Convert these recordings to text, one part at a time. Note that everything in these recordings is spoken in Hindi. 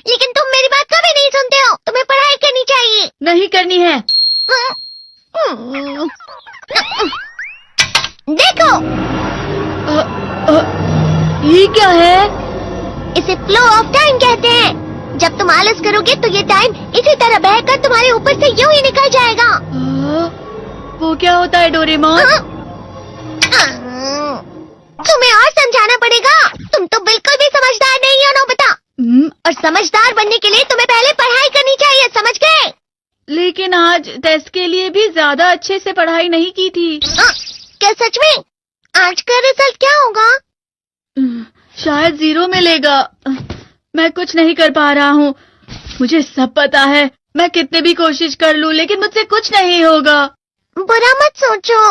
लेकिन तुम मेरी बात कभी नहीं सुनते हो। तुम्हें पढ़ाई करनी चाहिए। नहीं करनी है। देखो, ये क्या है? इसे फ्लो ऑफ टाइम कहते हैं। जब तुम आलस करोगे तो ये टाइम इसी तरह बहकर तुम्हारे ऊपर से यूं ही निकल जाएगा। वो क्या होता है डोरेमोन? तुम्हें और समझाना पड़ेगा। तुम तो बिल्कुल भी समझदार नहीं हो नोबिता। और समझदार बनने के लिए तुम्हें पहले पढ़ाई करनी चाहिए, समझ गए? लेकिन आज टेस्ट के लिए भी ज्यादा अच्छे से पढ़ाई नहीं की थी। क्या सच में? आज का रिजल्ट क्या होगा? शायद 0 मिलेगा। मैं कुछ नहीं कर पा रहा हूँ। मुझे सब पता है। मैं कितने भी कोशिश कर लूँ लेकिन मुझसे कुछ नहीं होगा। बुरा मत सोचो।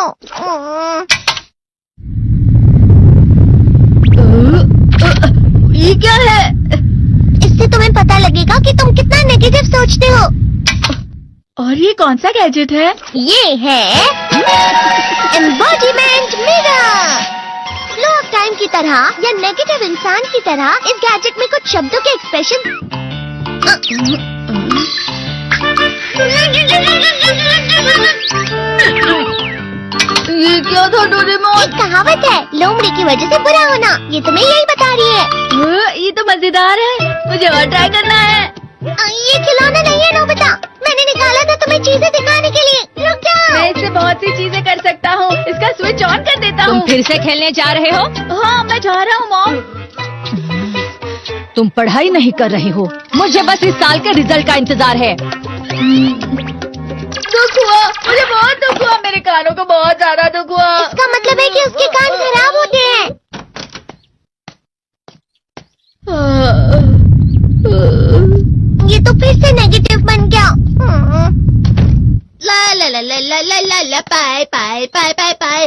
ये क्या है? इससे तुम्हें पता लगेगा कि तुम कितना नेगेटिव सोचते हो। और ये कौन सा गैजेट है? ये है embodiment mirror. Flow of time की तरह या नेगेटिव इंसान की तरह इस गैजेट में कुछ शब्दों के एक्सप्रेशन। ये क्या था डोरेमोन? एक कहावत है, लोमड़ी की वजह से बुरा होना। ये तुम्हें यही बता रही है। ये तो मजेदार है। मुझे और ट्राई करना है। ये खिलौना नहीं है नोबिता। मैंने निकाला था तुम्हें चीजें दिखाने के लिए। रुक जाओ। मैं इससे बहुत सी चीजें कर सकता हूँ। इसका स्विच ऑन कर देता हूँ। तुम फिर से खेलने जा रहे हो? हाँ, मैं जा रहा हूँ मॉम। तुम पढ़ाई नहीं कर रही हो। मुझे बस इस साल के रिजल्ट का इंतजार है। दुख हुआ, मुझे बहुत दुख हुआ। मेरे कानों को बहुत ज्यादा दुख हुआ। इसका मतलब है कि उसके कान खराब होते हैं। ये तो फिर से नेगेटिव बन गया। ला ला ला ला ला ला ला ला पाए पाए पाए पाए पाए।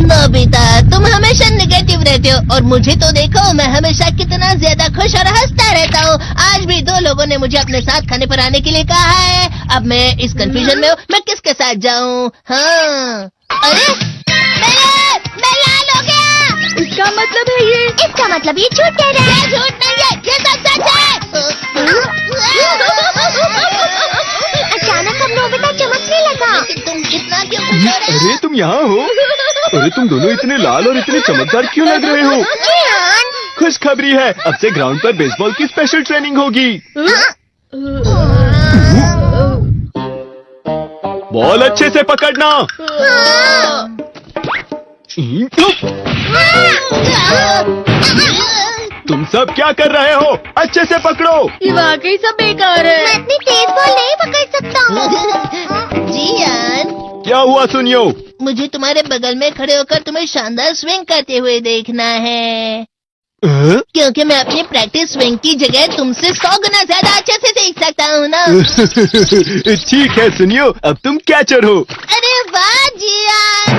नोबिता, तुम हमेशा नेगेटिव रहते हो और मुझे तो देखो, मैं हमेशा कितना ज्यादा खुश और हंसता रहता हूँ। आज भी 2 लोगों ने मुझे अपने साथ खाने पर आने के लिए कहा है। अब मैं इस कंफ्यूजन में हूँ, मैं किसके साथ जाऊँ? हाँ, अरे मैं लाल हो गया। इसका मतलब है ये? इसका मतलब ये झूठ कह रहा है। झूठ नहीं है, ये सब सच है। अचानक अब नोबिता चमकने लगा। तुम इतना क्यों खुश हो रहे हो? अरे तुम यहाँ हो? अरे तुम दोनों इतने लाल और इतने चमकदार क्यों लग रहे हो? खुशखबरी है, अब से ग्राउंड पर बेसबॉल की स्पेशल ट्रेनिंग होगी। बॉल अच्छे से पकड़ना। तुम सब क्या कर रहे हो? अच्छे से पकड़ो। ये वाकई सब बेकार है। मैं इतनी तेज बॉल नहीं पकड़ सकता हूँ। जियान, क्या हुआ सुनियो? मुझे तुम्हारे बगल में खड़े होकर तुम्हें शानदार स्विंग करते हुए देखना है। क्योंकि मैं अपनी प्रैक्टिस स्विंग की जगह तुमसे 100 गुना ज्यादा अच्छे से सीख सकता हूँ ना। ठीक है सुनियो, अब तुम कैचर हो। अरे वाह जियान।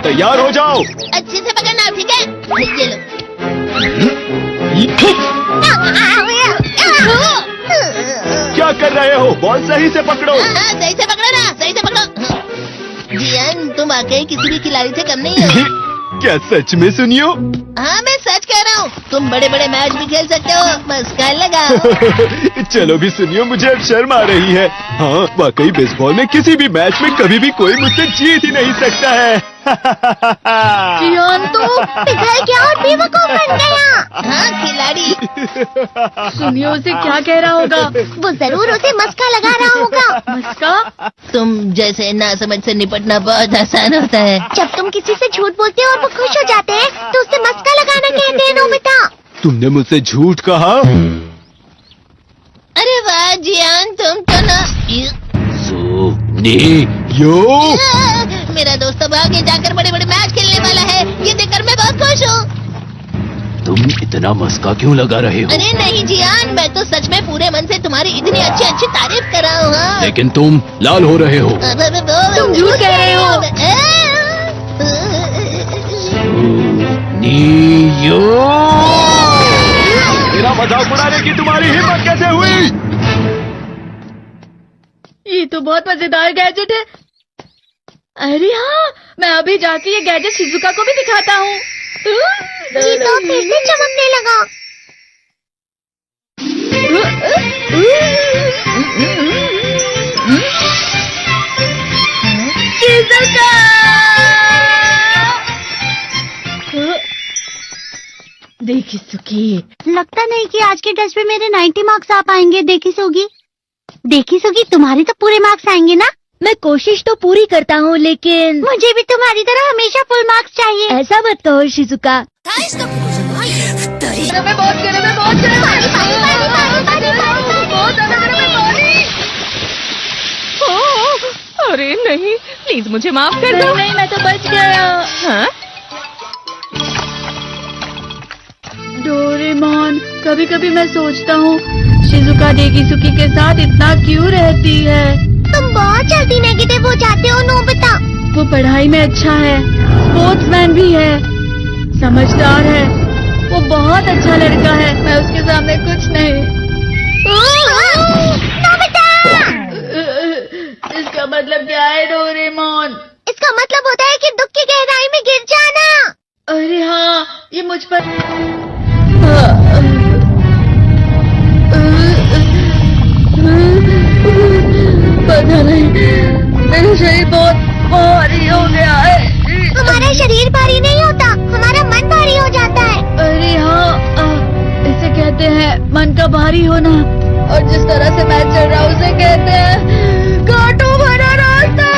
तैयार हो जाओ। अच्छे से पकड़ना, ठीक है? ये लो। क्या कर रहे हो? बॉल सही से पकड़ो। सही से पकड़ो ना, सही से पकड़ो। जियान, तुम वाकई किसी भी खिलाड़ी से कम नहीं हो। क्या सच में सुनियो? हाँ, मैं सच कह रहा हूँ। तुम बड़े बड़े मैच भी खेल सकते हो। मस्का लगाओ। चलो भी सुनियो, मुझे अब शर्म आ रही है। हाँ, वाकई बेसबॉल में किसी भी मैच में कभी भी कोई मुझसे जीत ही नहीं सकता है। जियान तो पिघल गया और बेवकूफ बन गया। हाँ, खिलाड़ी। सुनियो उसे क्या कह रहा होगा? वो जरूर उसे मस्का लगा रहा होगा। मस्का? तुम जैसे नासमझ से निपटना बहुत आसान होता है। जब तुम किसी से झूठ बोलते हो और वो खुश हो जाते हैं तो उससे मस्का लगाना कहते हैं नोबिता। तुमने मुझसे झूठ कहा? अरे वाह जियान, तुम तो ना। यो मेरा दोस्त अब आगे जाकर बड़े बड़े मैच खेलने वाला है। ये देखकर मैं बहुत खुश हूँ। तुम इतना मस्का क्यों लगा रहे हो? अरे नहीं जियान, मैं तो सच में पूरे मन से तुम्हारी इतनी अच्छी अच्छी तारीफ कर रहा हूँ। हाँ। लेकिन तुम लाल हो रहे हो। तुम झूठ कह रहे हो। मेरा मजाक उड़ाने की तुम्हारी हिम्मत कैसे हुई? ये तो बहुत मजेदार गैजेट है। अरे हाँ, मैं अभी जाके ये गैजेट शिजुका को भी दिखाता हूँ। जीत तो फिर से चमकने लगा। देखी सुखी, लगता नहीं कि आज के टेस्ट में मेरे 90 मार्क्स आ पाएंगे। देखी सोगी तुम्हारे तो पूरे मार्क्स आएंगे ना? मैं कोशिश तो पूरी करता हूँ, लेकिन मुझे भी तुम्हारी तरह हमेशा फुल मार्क्स चाहिए। ऐसा मत कहो शिजुका। अरे नहीं, प्लीज मुझे माफ कर दो। नहीं, मैं तो बच गया। हाँ? डोरेमोन, कभी कभी मैं सोचता हूँ शिजुका डेकिसुकी के साथ इतना क्यों रहती है। तुम बहुत जल्दी नेगेटिव हो जाते हो नोबिता। वो पढ़ाई में अच्छा है, स्पोर्ट्समैन भी है, समझदार है, वो बहुत अच्छा लड़का है। मैं उसके सामने कुछ नहीं। नोबिता! इसका मतलब क्या है डोरेमोन? इसका मतलब होता है कि दुख की गहराई में गिर जाना। अरे हाँ, ये मुझ पर पता नहीं, मेरा शरीर बहुत भारी हो गया है। हमारा शरीर भारी नहीं होता, हमारा मन भारी हो जाता है। अरे हाँ, इसे कहते हैं मन का भारी होना। और जिस तरह से मैं चल रहा हूँ उसे कहते हैं कांटों भरा रास्ता।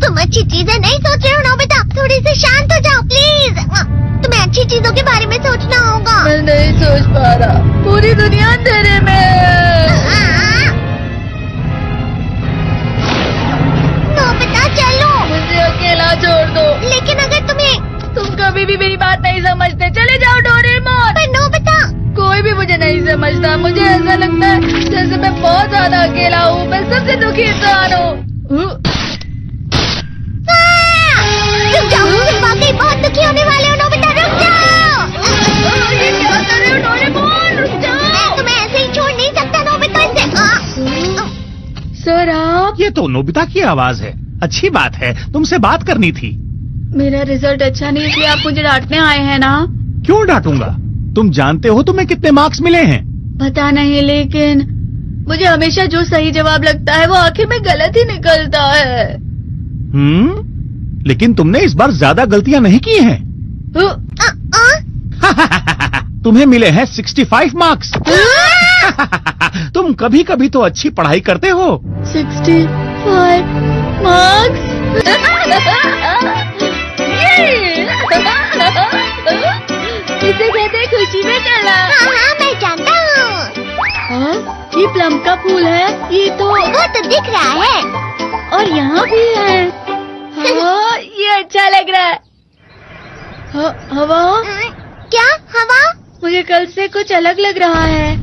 तुम अच्छी चीजें नहीं सोच रहे हो नोबिता, थोड़ी सी शांत हो जाओ प्लीज। तुम्हें अच्छी चीजों के बारे में सोचना होगा। मैं नहीं सोच पा रहा, पूरी दुनिया अंधेरे में। नोबिता चलो, मुझे अकेला छोड़ दो। लेकिन अगर तुम कभी भी मेरी बात नहीं समझते, चले जाओ डोरेमोन। पर नोबिता, कोई भी मुझे नहीं समझता। मुझे ऐसा लगता है जैसे मैं बहुत ज्यादा अकेला हूँ। मैं सबसे दुखी इंसान हूँ। रुक जाओ, तुम वाकई बहुत दुखी होने वाले हो नोबिता, रुक जाओ। ये क्या कर रहे हो डोरेमोन? रुक जाओ। मैं तुम्हें ऐसे ही छोड़ नहीं सकता नोबिता। सर आप? ये तो नोबिता की आवाज है। अच्छी बात है, तुमसे बात करनी थी। मेरा रिजल्ट अच्छा नहीं, इसलिए आप मुझे डांटने आए हैं ना? क्यों डांटूंगा? तुम जानते हो तुम्हें कितने मार्क्स मिले हैं? पता नहीं, लेकिन मुझे हमेशा जो सही जवाब लगता है वो आखिर में गलत ही निकलता है। लेकिन तुमने इस बार ज्यादा गलतियां नहीं की हैं। तुम्हें मिले हैं 65 मार्क्स। तुम कभी कभी तो अच्छी पढ़ाई करते हो। 65 मार्क्स? इसे कहते हैं खुशी में कला। हाँ, मैं जानता हूँ। ये प्लम का फूल है। ये तो वो तो दिख रहा है। और यहाँ भी है। हाँ, ये अच्छा लग रहा है। हवा? क्या हवा? मुझे कल से कुछ अलग लग रहा है।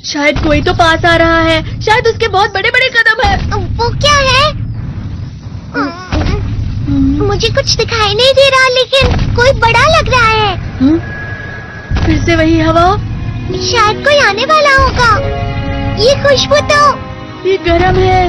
शायद कोई तो पास आ रहा है। शायद उसके बहुत बड़े बड़े कदम है। वो क्या है? मुझे कुछ दिखाई नहीं दे रहा, लेकिन कोई बड़ा लग रहा है। फिर से वही हवा। शायद कोई आने वाला होगा। ये खुशबू तो ये गरम है।